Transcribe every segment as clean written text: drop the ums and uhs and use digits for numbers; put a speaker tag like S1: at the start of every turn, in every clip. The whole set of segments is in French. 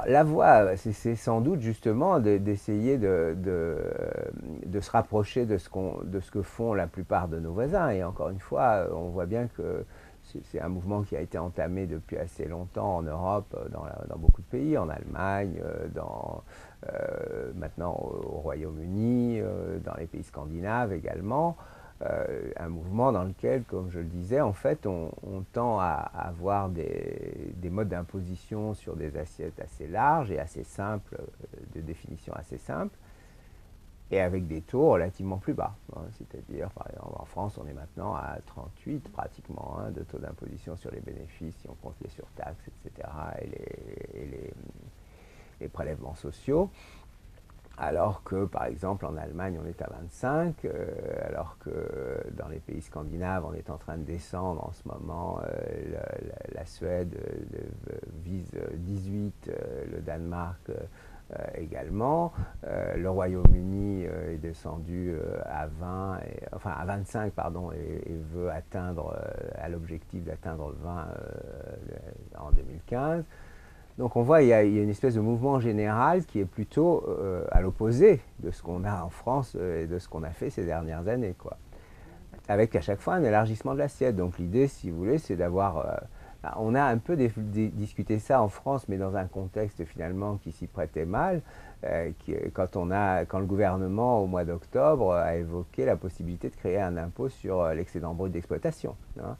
S1: La voie, c'est sans doute justement d'essayer de se rapprocher de ce que font la plupart de nos voisins. Et encore une fois, on voit bien que c'est un mouvement qui a été entamé depuis assez longtemps en Europe, dans beaucoup de pays, en Allemagne, maintenant au Royaume-Uni, dans les pays scandinaves également. Un mouvement dans lequel, comme je le disais, en fait, on tend à avoir des modes d'imposition sur des assiettes assez larges et assez simples, de définition assez simple, et avec des taux relativement plus bas. Hein. C'est-à-dire, par exemple, en France, on est maintenant à 38 pratiquement de taux d'imposition sur les bénéfices, si on compte les surtaxes, etc., les prélèvements sociaux. Alors que, par exemple, en Allemagne, on est à 25, alors que dans les pays scandinaves, on est en train de descendre en ce moment. La Suède vise 18, le Danemark également. Le Royaume-Uni est descendu à 20, enfin à 25, pardon, et veut atteindre, à l'objectif d'atteindre 20 en 2015. Donc on voit qu'il y a une espèce de mouvement général qui est plutôt à l'opposé de ce qu'on a en France et de ce qu'on a fait ces dernières années, quoi. Avec à chaque fois un élargissement de l'assiette. Donc l'idée, si vous voulez, c'est d'avoir... on a un peu discuté ça en France, mais dans un contexte finalement qui s'y prêtait mal, quand le gouvernement, au mois d'octobre, a évoqué la possibilité de créer un impôt sur l'excédent brut d'exploitation. Hein.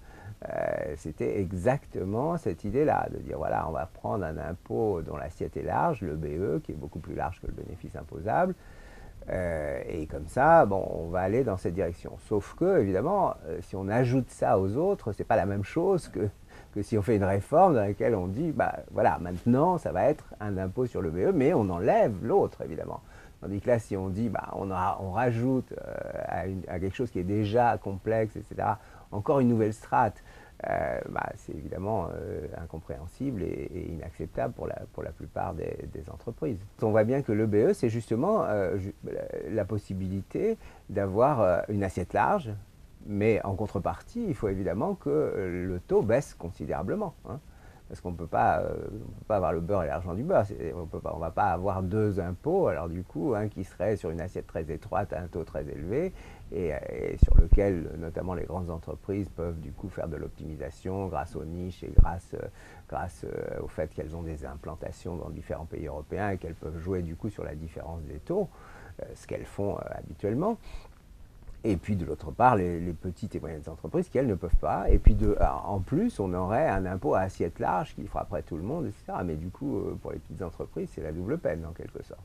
S1: C'était exactement cette idée-là, de dire voilà, on va prendre un impôt dont l'assiette est large, le BE, qui est beaucoup plus large que le bénéfice imposable, et comme ça, bon, on va aller dans cette direction. Sauf que, évidemment, si on ajoute ça aux autres, c'est pas la même chose que si on fait une réforme dans laquelle on dit, bah voilà, maintenant, ça va être un impôt sur le BE, mais on enlève l'autre, évidemment. Tandis que là, si on dit, bah, on rajoute à quelque chose qui est déjà complexe, etc., encore une nouvelle strate, bah, c'est évidemment incompréhensible et inacceptable pour la plupart des entreprises. On voit bien que l'EBE, c'est justement la possibilité d'avoir une assiette large, mais en contrepartie, il faut évidemment que le taux baisse considérablement. Hein. Parce qu'on ne peut pas avoir le beurre et l'argent du beurre. On ne va pas avoir deux impôts, alors du coup, un qui serait sur une assiette très étroite à un taux très élevé, et sur lequel notamment les grandes entreprises peuvent du coup faire de l'optimisation grâce aux niches et grâce au fait qu'elles ont des implantations dans différents pays européens et qu'elles peuvent jouer du coup sur la différence des taux, ce qu'elles font habituellement. Et puis de l'autre part, les petites et moyennes entreprises qui, elles, ne peuvent pas. Et puis en plus, on aurait un impôt à assiette large qui frapperait tout le monde, etc. Mais du coup, pour les petites entreprises, c'est la double peine en quelque sorte.